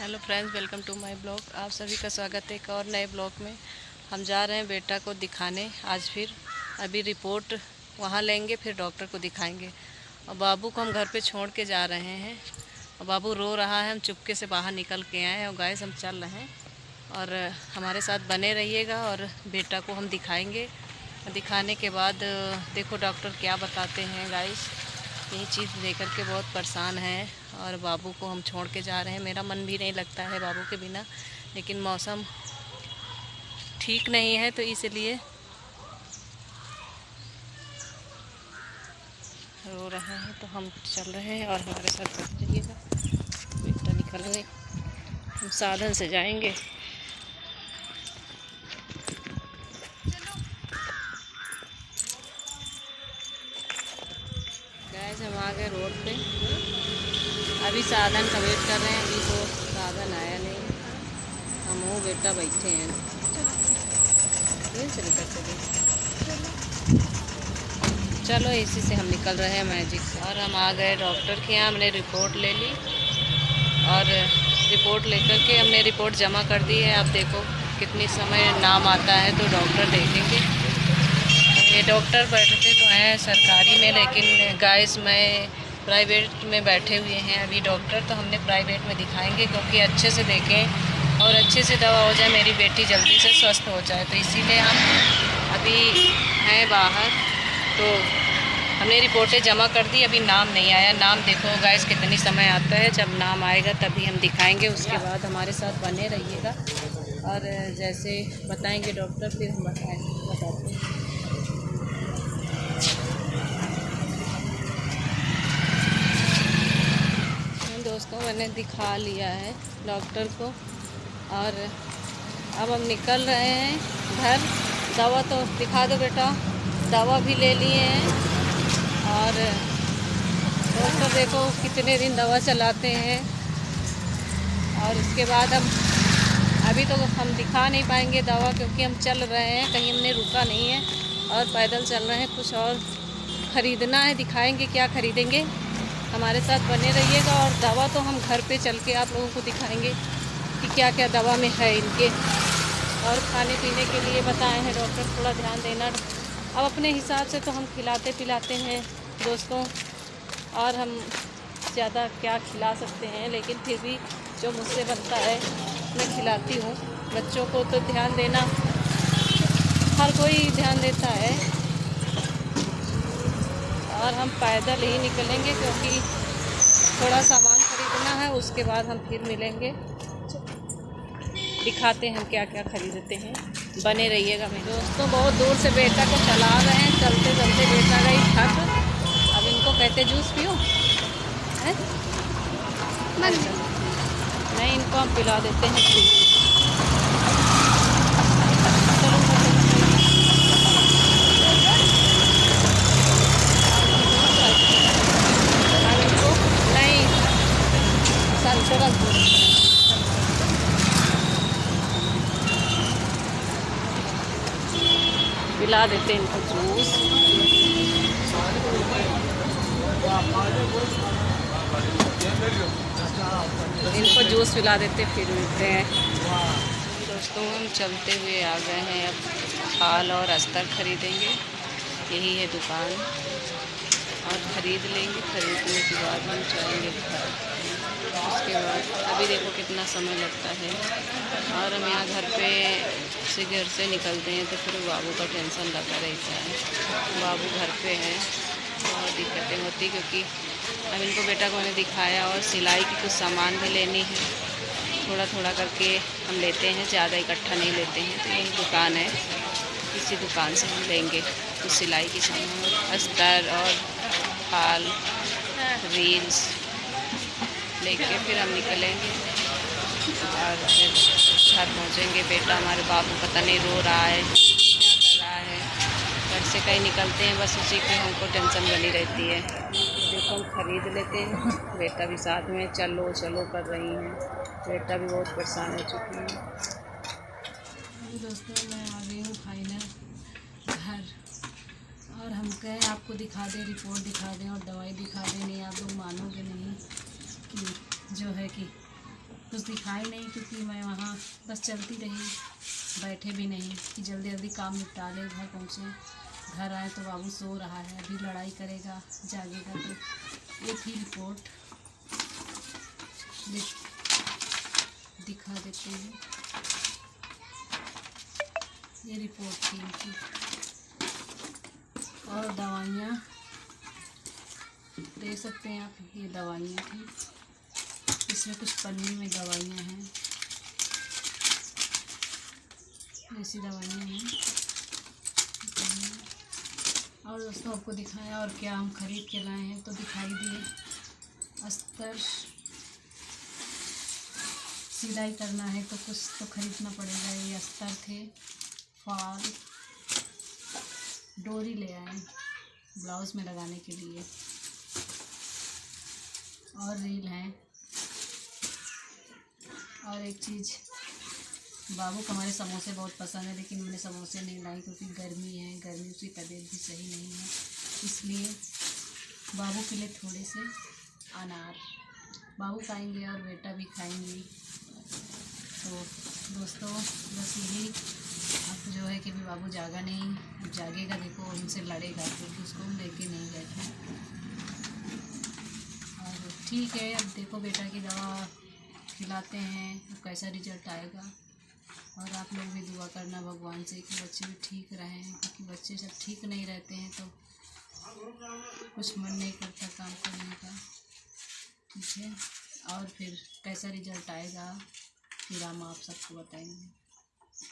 Hello friends, welcome to my blog. आप सभी का स्वागत है एक और नए ब्लॉग में। हम जा रहे हैं बेटा को दिखाने आज फिर। अभी रिपोर्ट वहाँ लेंगे, फिर डॉक्टर को दिखाएंगे। और बाबू को हम घर पे छोड़ के जा रहे हैं और बाबू रो रहा है। हम चुपके से बाहर निकल के आए हैं और गाइस हम चल रहे हैं और हमारे साथ बने रहिएगा। और बेटा को हम दिखाएंगे। दिखाने के बाद देखो डॉक्टर क्या बताते हैं गाइस। यही चीज़ लेकर के बहुत परेशान है और बाबू को हम छोड़ के जा रहे हैं। मेरा मन भी नहीं लगता है बाबू के बिना, लेकिन मौसम ठीक नहीं है तो इसलिए रो रहे हैं। तो हम चल रहे हैं और हमारे साथ बच रहिएगा। बेटा निकलने हम साधन से जाएंगे। गैस हम आ गए रोड पे। अभी साधन का वेट कर रहे हैं। अभी तो साधन आया नहीं। हम वो बेटा बैठे हैं। चलो इसी से हम निकल रहे हैं मैजिक से। और हम आ गए डॉक्टर के यहाँ। हमने रिपोर्ट ले ली और रिपोर्ट लेकर के हमने रिपोर्ट जमा कर दी है। आप देखो कितनी समय नाम आता है तो डॉक्टर देखेंगे। ये डॉक्टर बैठते तो हैं सरकारी में, लेकिन गाइस मैं प्राइवेट में बैठे हुए हैं अभी डॉक्टर। तो हमने प्राइवेट में दिखाएंगे क्योंकि अच्छे से देखें और अच्छे से दवा हो जाए, मेरी बेटी जल्दी से स्वस्थ हो जाए। तो इसीलिए हम अभी हैं बाहर। तो हमने रिपोर्टें जमा कर दी, अभी नाम नहीं आया। नाम देखो गाइस कितनी समय आता है। जब नाम आएगा तभी हम दिखाएंगे। उसके बाद हमारे साथ बने रहिएगा और जैसे बताएंगे डॉक्टर फिर हम बताते हैं। दोस्तों मैंने दिखा लिया है डॉक्टर को और अब हम निकल रहे हैं घर। दवा तो दिखा दो बेटा। दवा भी ले लिए हैं और डॉक्टर देखो कितने दिन दवा चलाते हैं। और उसके बाद हम अभी तो हम दिखा नहीं पाएंगे दवा क्योंकि हम चल रहे हैं, कहीं हमने रुका नहीं है और पैदल चल रहे हैं। कुछ और ख़रीदना है, दिखाएंगे क्या ख़रीदेंगे। हमारे साथ बने रहिएगा और दवा तो हम घर पे चल के आप लोगों को दिखाएंगे कि क्या क्या दवा में है इनके। और खाने पीने के लिए बताए हैं डॉक्टर, थोड़ा ध्यान देना। अब अपने हिसाब से तो हम खिलाते पिलाते हैं दोस्तों, और हम ज़्यादा क्या खिला सकते हैं, लेकिन फिर भी जो मुझसे बनता है मैं खिलाती हूँ। बच्चों को तो ध्यान देना हर कोई ध्यान देता है। और हम पैदल ही निकलेंगे क्योंकि थोड़ा सामान ख़रीदना है। उसके बाद हम फिर मिलेंगे, दिखाते हैं हम क्या क्या ख़रीदते हैं। बने रहिएगा मेरे दोस्तों। बहुत दूर से बेटा को चला रहे हैं, चलते चलते बेटा गई थक। अब इनको कहते जूस पियो है नहीं, इनको हम पिला देते हैं जूस। पिला देते हैं इनको जूस। इनको जूस पिला देते फिर मिलते हैं। दोस्तों हम चलते हुए आ गए हैं। अब फाल और अस्तर खरीदेंगे। यही है दुकान और ख़रीद लेंगे। ख़रीदने के बाद हम जाएंगे घर। उसके बाद अभी देखो कितना समय लगता है। और हम यहाँ घर से निकलते हैं तो फिर बाबू का टेंशन लगा रहता है। बाबू घर पे है, बहुत दिक्कतें होती क्योंकि अब इनको बेटा को मैंने दिखाया और सिलाई की कुछ सामान भी लेनी है। थोड़ा थोड़ा करके हम लेते हैं, ज़्यादा इकट्ठा नहीं लेते हैं। तो यही दुकान है, इसी दुकान से हम लेंगे कुछ सिलाई की सामान, अस्तर और फाल रील्स लेके फिर हम निकलेंगे और फिर घर पहुँचेंगे। बेटा हमारे बाबू पता नहीं रो रहा है, क्या कर रहा है। घर से कहीं निकलते हैं बस उसी की हमको टेंशन बनी रहती है। देखो हम ख़रीद लेते हैं। बेटा भी साथ में चलो चलो कर रही हैं। बेटा भी बहुत परेशान हो चुकी है। दोस्तों मैं आ गई हूँ फाइनल घर और हम कहें आपको दिखा दें, रिपोर्ट दिखा दें और दवाई दिखा दें। नहीं, आप लोग मानोगे नहीं कि जो है कि कुछ दिखाई नहीं, क्योंकि मैं वहाँ बस चलती रही, बैठे भी नहीं कि जल्दी जल्दी काम निपटा ले, घर पहुँचे। घर आए तो बाबू सो रहा है, अभी लड़ाई करेगा, जागेगा तो। एक ही रिपोर्ट दिखा देते हैं। ये रिपोर्ट थी इनकी, और दवाइयाँ देख सकते हैं आप, ये दवाइयाँ थी। इसमें कुछ पन्नी में दवाइयाँ हैं, ऐसी दवाइयाँ हैं। और दोस्तों आपको दिखाया और क्या हम खरीद के लाए हैं तो दिखाई दिए। अस्तर सिलाई करना है तो कुछ तो खरीदना पड़ेगा। ये अस्तर थे, फाल, डोरी ले आए ब्लाउज़ में लगाने के लिए, और रील है। और एक चीज़, बाबू को हमारे समोसे बहुत पसंद है, लेकिन मैंने समोसे नहीं लाई क्योंकि गर्मी है, गर्मी, उसकी तबीयत भी सही नहीं है, इसलिए बाबू के लिए थोड़े से अनार बाबू खाएंगे और बेटा भी खाएंगी। तो दोस्तों बस यही, अब जो है कि अभी बाबू जागा नहीं, अब जागेगा देखो उनसे लड़ेगा, क्योंकि उसको हम लेके नहीं गए थे। और ठीक है, अब देखो बेटा की दवा खिलाते हैं, अब कैसा रिजल्ट आएगा। और आप लोग भी दुआ करना भगवान से कि बच्चे भी ठीक रहें, क्योंकि बच्चे सब ठीक नहीं रहते हैं तो कुछ मन नहीं करता काम करने का। ठीक है, और फिर कैसा रिजल्ट आएगा फिर हम आप सबको बताएंगे।